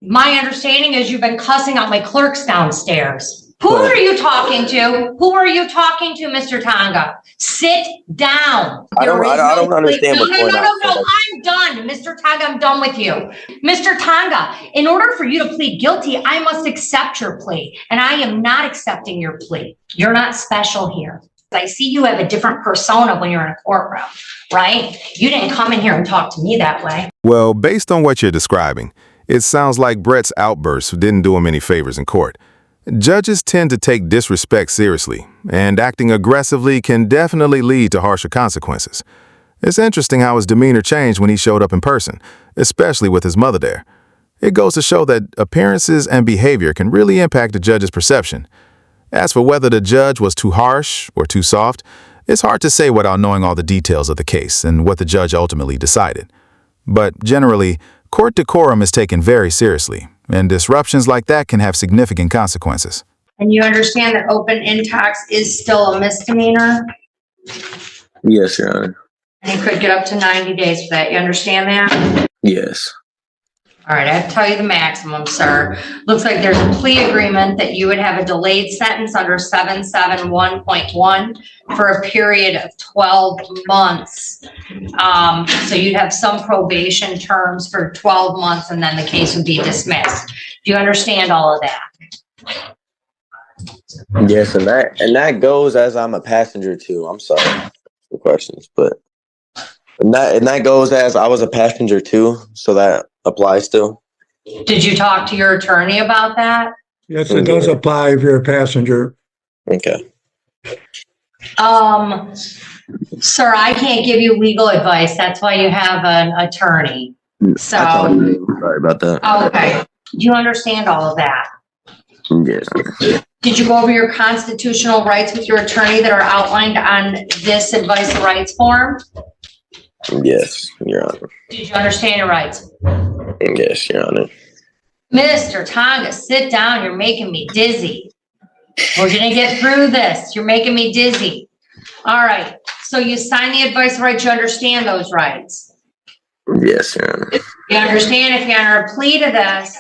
My understanding is you've been cussing out my clerks downstairs. Who are you talking to? Who are you talking to, Mr. Tonga? Sit down. I don't understand what's going on. No, I'm done. Mr. Tonga, I'm done with you. Mr. Tonga, in order for you to plead guilty, I must accept your plea. And I am not accepting your plea. You're not special here. I see you have a different persona when you're in a courtroom, right? You didn't come in here and talk to me that way. Well, based on what you're describing, it sounds like Brat's outbursts didn't do him any favors in court. Judges tend to take disrespect seriously, and acting aggressively can definitely lead to harsher consequences. It's interesting how his demeanor changed when he showed up in person, especially with his mother there. It goes to show that appearances and behavior can really impact a judge's perception. As for whether the judge was too harsh or too soft, it's hard to say without knowing all the details of the case and what the judge ultimately decided. But generally, court decorum is taken very seriously, and disruptions like that can have significant consequences. And you understand that open intox is still a misdemeanor? Yes, Your Honor. And you could get up to 90 days for that. You understand that? Yes. All right, I have to tell you the maximum, sir. Looks like there's a plea agreement that you would have a delayed sentence under 771.1 for a period of 12 months. So you'd have some probation terms for 12 months and then the case would be dismissed. Do you understand all of that? Yes, and that goes as I'm a passenger too. I'm sorry for questions, but and that goes as I was a passenger too, so that applies still. Did you talk to your attorney about that? Yes, it does apply if you're a passenger. Okay. Sir, I can't give you legal advice. That's why you have an attorney. So, sorry about that. Okay. Do you understand all of that? Yes. Did you go over your constitutional rights with your attorney that are outlined on this advice of rights form? Yes, Your Honor. Did you understand your rights? Yes, Your Honor. Mr. Tonga, sit down. You're making me dizzy. We're going to get through this. You're making me dizzy. All right. So you sign the advice of rights. You understand those rights? Yes, Your Honor. You understand if you're under a plea to this,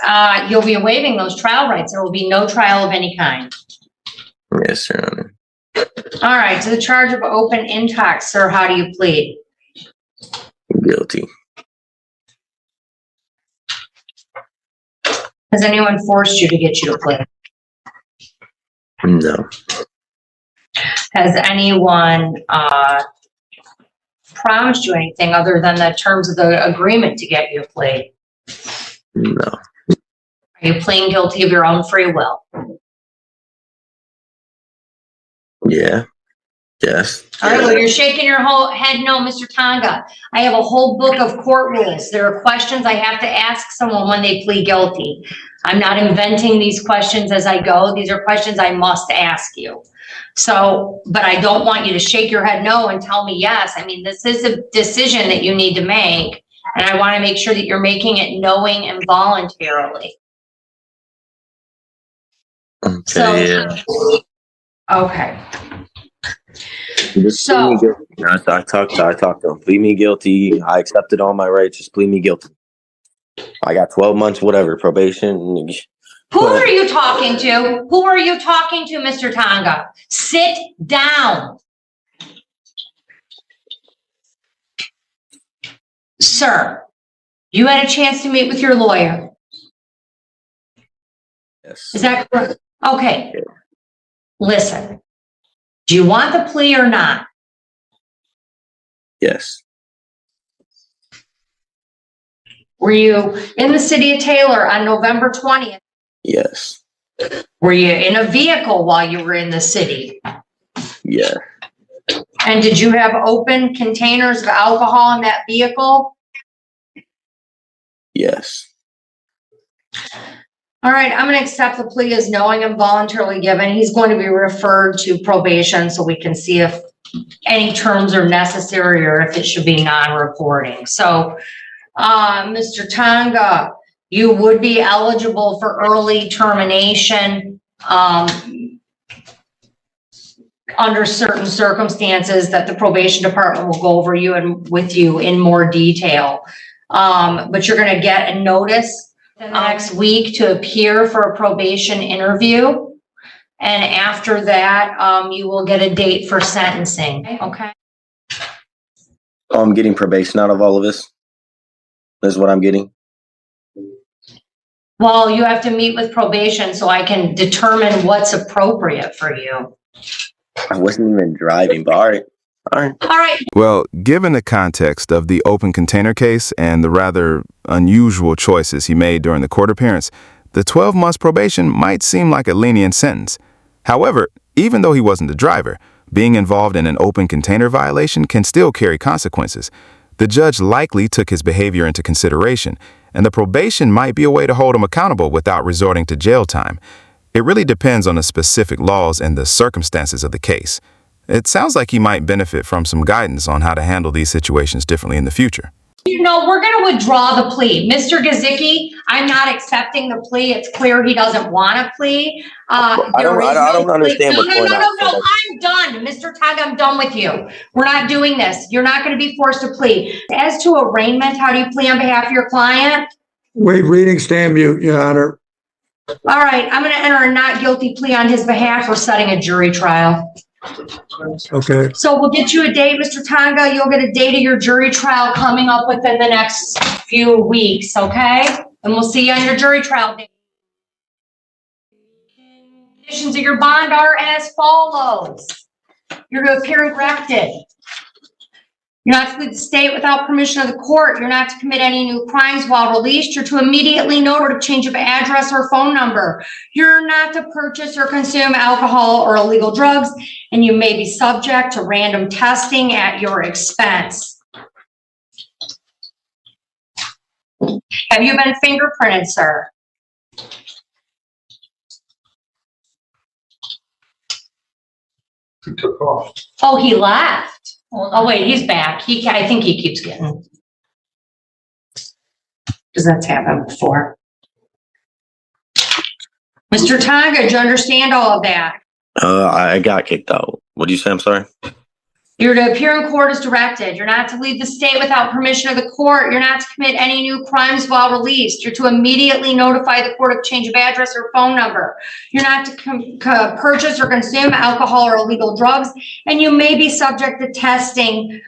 you'll be waiving those trial rights. There will be no trial of any kind. Yes, Your Honor. All right. To the charge of open intox, sir, how do you plead? Guilty. Has anyone forced you to get you to plead? No. Has anyone promised you anything other than the terms of the agreement to get you to plead? No. Are you pleading guilty of your own free will? Yeah. Yes. All right, well, you're shaking your whole head no, Mr. Tonga. I have a whole book of court rules. There are questions I have to ask someone when they plead guilty. I'm not inventing these questions as I go. These are questions I must ask you. So, but I don't want you to shake your head no and tell me yes. I mean, this is a decision that you need to make, and I want to make sure that you're making it knowing and voluntarily. Okay. So, yeah. Okay. Just So, plead me guilty. I talked to him. Plead me guilty. I accepted all my rights. Just plead me guilty. I got 12 months, whatever, probation. who are you talking to? Who are you talking to, Mr. Tonga? Sit down. Sir, you had a chance to meet with your lawyer. Yes. Is that correct? Okay. Listen, do you want the plea or not? Yes. Were you in the city of Taylor on November 20th? Yes. Were you in a vehicle while you were in the city? Yeah. And did you have open containers of alcohol in that vehicle? Yes. All right, I'm going to accept the plea as knowing and voluntarily given. He's going to be referred to probation so we can see if any terms are necessary or if it should be non-reporting. So, Mr. Tonga, you would be eligible for early termination under certain circumstances that the probation department will go over you and with you in more detail. But you're going to get a notice within the next week to appear for a probation interview. And after that, you will get a date for sentencing. Okay. Oh, I'm getting probation out of all of this. Is what I'm getting. Well, you have to meet with probation so I can determine what's appropriate for you. I wasn't even driving, but all right. All right. Well, given the context of the open container case and the rather unusual choices he made during the court appearance, the 12 months probation might seem like a lenient sentence. However, even though he wasn't the driver, being involved in an open container violation can still carry consequences. The judge likely took his behavior into consideration, and the probation might be a way to hold him accountable without resorting to jail time. It really depends on the specific laws and the circumstances of the case. It sounds like he might benefit from some guidance on how to handle these situations differently in the future. You know, we're going to withdraw the plea. Mr. Gazicki, I'm not accepting the plea. It's clear he doesn't want a plea. I don't understand what's going on. No, I'm done. Mr. Tag, I'm done with you. We're not doing this. You're not going to be forced to plea. As to arraignment, how do you plea on behalf of your client? Waive reading, stand mute, Your Honor. All right, I'm going to enter a not guilty plea on his behalf. We're setting a jury trial. Okay. So we'll get you a date, Mr. Tonga. You'll get a date of your jury trial coming up within the next few weeks, okay? And we'll see you on your jury trial date. Conditions of your bond are as follows. You're to appear erected. You're not to leave the state without permission of the court. You're not to commit any new crimes while released. You're to immediately note a change of address or phone number. You're not to purchase or consume alcohol or illegal drugs, and you may be subject to random testing at your expense. Have you been fingerprinted, sir? He took off. Oh, he left. Oh, wait, he's back. I think he keeps getting. Because that's happened before. Mr. Tonga, did you understand all of that? I got kicked out. What do you say? I'm sorry. You're to appear in court as directed. You're not to leave the state without permission of the court. You're not to commit any new crimes while released. You're to immediately notify the court of change of address or phone number. You're not to purchase or consume alcohol or illegal drugs, and you may be subject to testing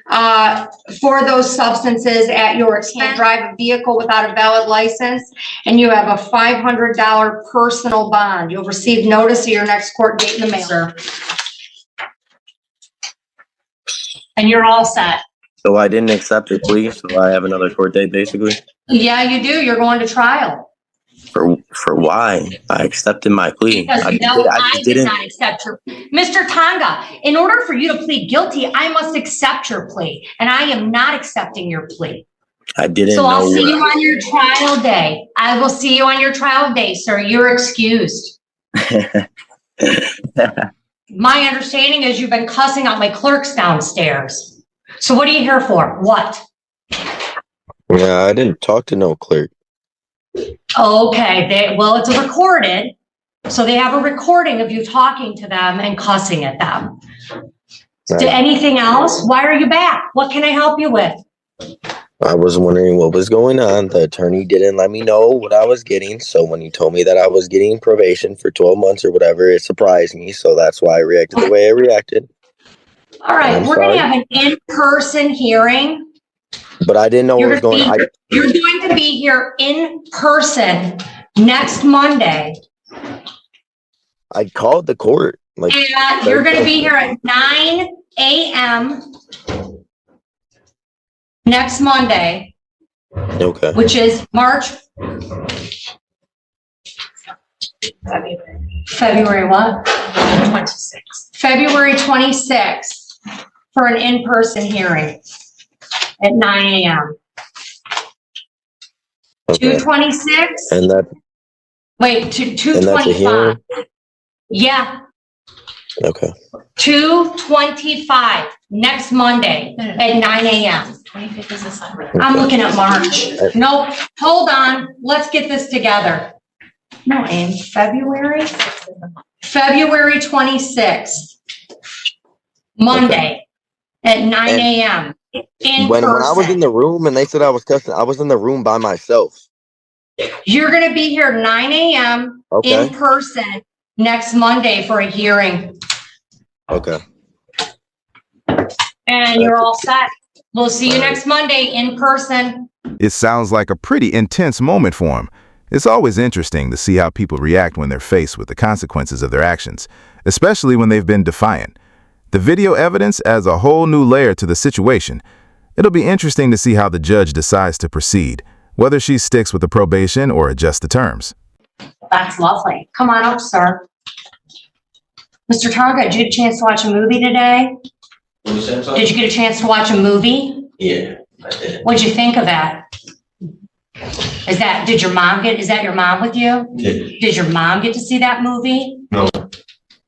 for those substances at your expense. Drive a vehicle without a valid license, and you have a $500 personal bond. You'll receive notice of your next court date in the mail, sir. And you're all set. So I didn't accept the plea, so I have another court date, basically. Yeah, you do. You're going to trial. For why? I accepted my plea. Because I did not accept your Mr. Tonga. In order for you to plead guilty, I must accept your plea, and I am not accepting your plea. I didn't. So I'll see you on your trial day. I will see you on your trial day, sir. You're excused. My understanding is you've been cussing out my clerks downstairs. So what are you here for? What? Yeah, I didn't talk to no clerk. Okay, well, it's a recorded. So they have a recording of you talking to them and cussing at them. Right. Anything else? Why are you back? What can I help you with? I was wondering what was going on. The attorney didn't let me know what I was getting. So when he told me that I was getting probation for 12 months or whatever, it surprised me. So that's why I reacted the way I reacted. All right, we're going to have an in-person hearing. But I didn't know what was going on. You're going to be here in person next Monday. I called the court. And you're going to be here at 9 a.m. next Monday. Okay. Which is February what? 26th. February 26th for an in-person hearing at 9 a.m. Okay. 226? And that. Wait, 225. Yeah. Okay. 225 next Monday at 9 a.m. 25th is a Sunday. I'm looking at March. Nope. Hold on. Let's get this together. No, in February 26th, Monday at 9 a.m. When I was in the room and they said I was cussing, I was in the room by myself. You're gonna be here 9 a.m. Okay. in person next Monday for a hearing. Okay. And you're all set. We'll see you next Monday in person. It sounds like a pretty intense moment for him. It's always interesting to see how people react when they're faced with the consequences of their actions, especially when they've been defiant. The video evidence adds a whole new layer to the situation. It'll be interesting to see how the judge decides to proceed, whether she sticks with the probation or adjusts the terms. That's lovely. Come on up, sir. Mr. Tonga, did you get a chance to watch a movie today? Did you get a chance to watch a movie? Yeah, I did. What'd you think of that? Is that your mom with you? Yeah. Did your mom get to see that movie? No.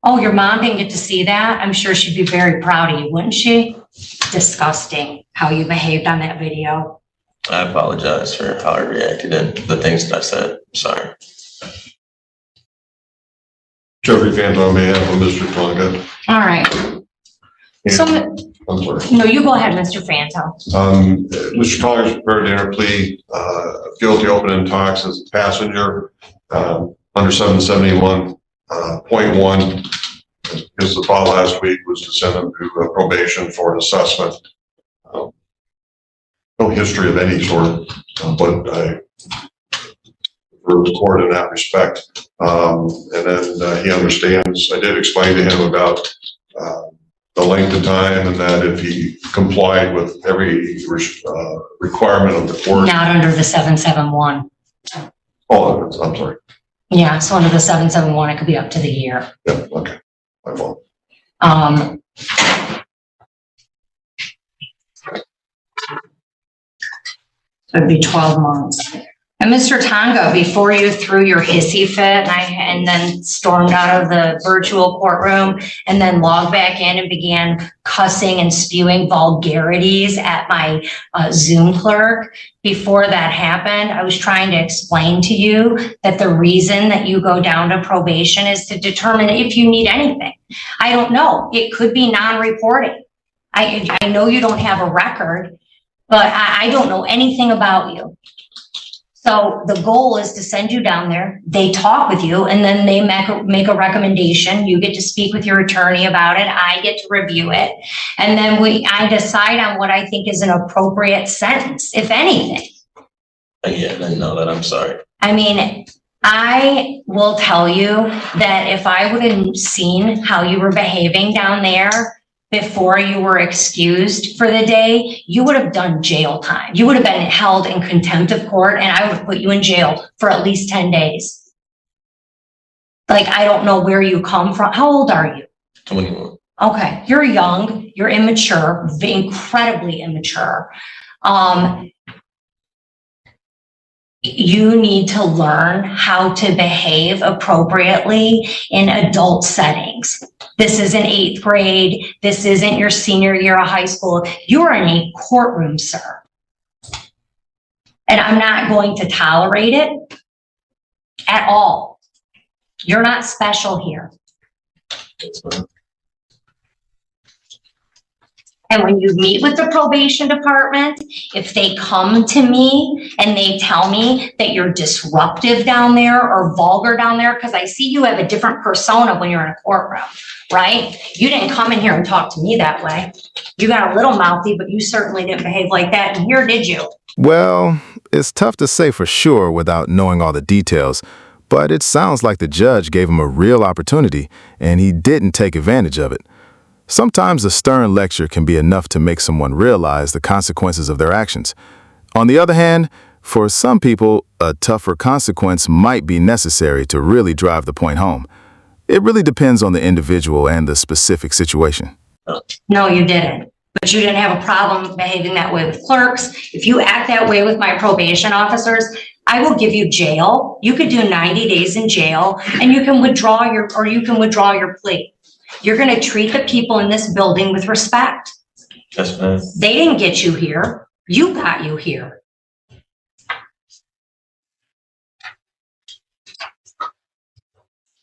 Oh, your mom didn't get to see that? I'm sure she'd be very proud of you, wouldn't she? Disgusting how you behaved on that video. I apologize for how I reacted and the things that I said. Sorry. Jeffrey Phantom on behalf of Mr. Tonga. All right. So, I'm sorry. no, you go ahead, Mr. Fanto. Mr. Tonga is prepared to enter plea guilty open and talks as a passenger under 771.1. Because the file last week was to send him to probation for an assessment. No history of any sort, but I for the court in that respect. And then he understands. I did explain to him about the length of time and that if he complied with every requirement of the court. Not under the 771. Oh, I'm sorry. Yeah, so under the 771, it could be up to the year. Yeah, okay. My fault. It'd be 12 months. And Mr. Tonga, before you threw your hissy fit and then stormed out of the virtual courtroom and then logged back in and began cussing and spewing vulgarities at my Zoom clerk, before that happened, I was trying to explain to you that the reason that you go down to probation is to determine if you need anything. I don't know. It could be non-reporting. I know you don't have a record, but I don't know anything about you. So the goal is to send you down there, they talk with you, and then they make a recommendation. You get to speak with your attorney about it. I get to review it. And then I decide on what I think is an appropriate sentence, if anything. Yeah, I know that. I'm sorry. I mean, I will tell you that if I would have seen how you were behaving down there before you were excused for the day, you would have done jail time. You would have been held in contempt of court, and I would have put you in jail for at least 10 days. Like, I don't know where you come from. How old are you? 21. Okay, you're young, you're immature, incredibly immature. You need to learn how to behave appropriately in adult settings. This isn't 8th grade. This isn't your senior year of high school. You're in a courtroom, sir. And I'm not going to tolerate it at all. You're not special here. And when you meet with the probation department, if they come to me and they tell me that you're disruptive down there or vulgar down there, because I see you have a different persona when you're in a courtroom, right? You didn't come in here and talk to me that way. You got a little mouthy, but you certainly didn't behave like that in here, did you? Well, it's tough to say for sure without knowing all the details, but it sounds like the judge gave him a real opportunity and he didn't take advantage of it. Sometimes a stern lecture can be enough to make someone realize the consequences of their actions. On the other hand, for some people, a tougher consequence might be necessary to really drive the point home. It really depends on the individual and the specific situation. No, you didn't. But you didn't have a problem behaving that way with clerks. If you act that way with my probation officers, I will give you jail. You could do 90 days in jail, and you can withdraw your plea. You're going to treat the people in this building with respect. That's fine. They didn't get you here. You got you here.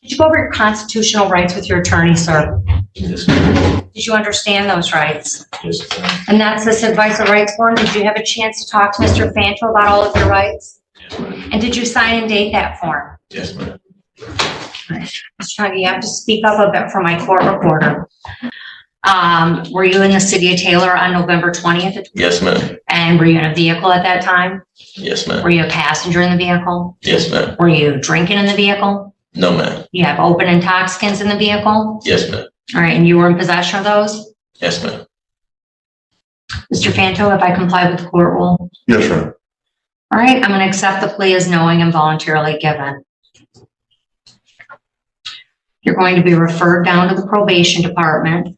Did you go over your constitutional rights with your attorney, sir? Yes, Did you understand those rights? yes, And that's this advice of rights form. Did you have a chance to talk to Mr. Fanto about all of your rights? yes. And did you sign and date that form? Yes, ma'am. Mr. Tonga, you have to speak up a bit for my court reporter. Were you in the city of Taylor on November 20th? Yes, ma'am. And were you in a vehicle at that time? Yes, ma'am. Were you a passenger in the vehicle? Yes, ma'am. Were you drinking in the vehicle? No, ma'am. You have open intoxicants in the vehicle? Yes, ma'am. All right, and you were in possession of those? Yes, ma'am. Mr. Fanto, if I comply with the court rule? Yes, Your Honor. All right, I'm going to accept the plea as knowing and voluntarily given. You're going to be referred down to the probation department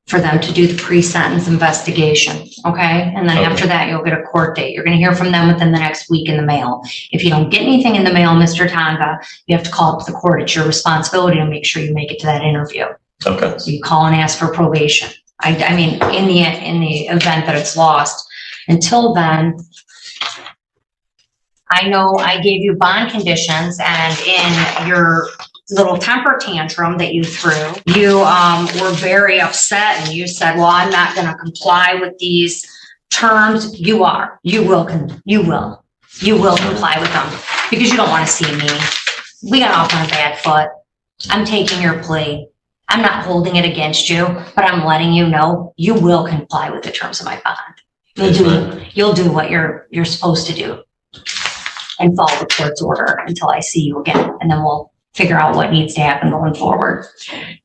for them to do the pre-sentence investigation, okay? And then Okay. after that, you'll get a court date. You're going to hear from them within the next week in the mail. If you don't get anything in the mail, Mr. Tonga, you have to call up the court. It's your responsibility to make sure you make it to that interview. Okay. So you call and ask for probation. I mean, in the event that it's lost. Until then, I know I gave you bond conditions, and in your little temper tantrum that you threw, you were very upset and you said, well, I'm not going to comply with these terms. You are. You will comply with them because you don't want to see me. We got off on a bad foot. I'm taking your plea. I'm not holding it against you, but I'm letting you know you will comply with the terms of my bond. You'll do what you're supposed to do and follow the court's order until I see you again, and then we'll figure out what needs to happen going forward.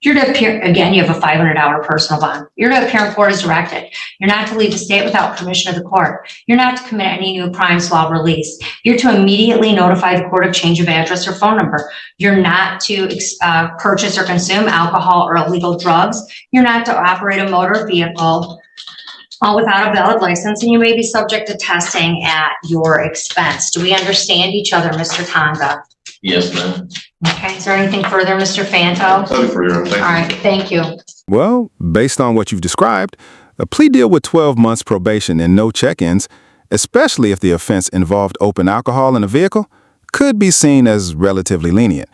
You're to appear, again, you have a $500 personal bond. You're to appear in court as directed. You're not to leave the state without permission of the court. You're not to commit any new crimes while released. You're to immediately notify the court of change of address or phone number. You're not to purchase or consume alcohol or illegal drugs. You're not to operate a motor vehicle without a valid license, and you may be subject to testing at your expense. Do we understand each other, Mr. Tonga? Yes, ma'am. Okay, is there anything further, Mr. Fanto? Nothing for Your Honor. All right, thank you. Well, based on what you've described, a plea deal with 12 months probation and no check-ins, especially if the offense involved open alcohol in a vehicle, could be seen as relatively lenient.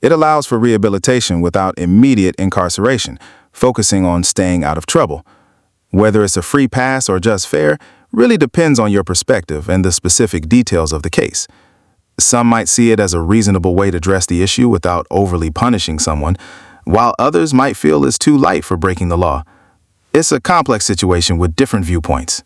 It allows for rehabilitation without immediate incarceration, focusing on staying out of trouble. Whether it's a free pass or just fair really depends on your perspective and the specific details of the case. Some might see it as a reasonable way to address the issue without overly punishing someone, while others might feel it's too light for breaking the law. It's a complex situation with different viewpoints.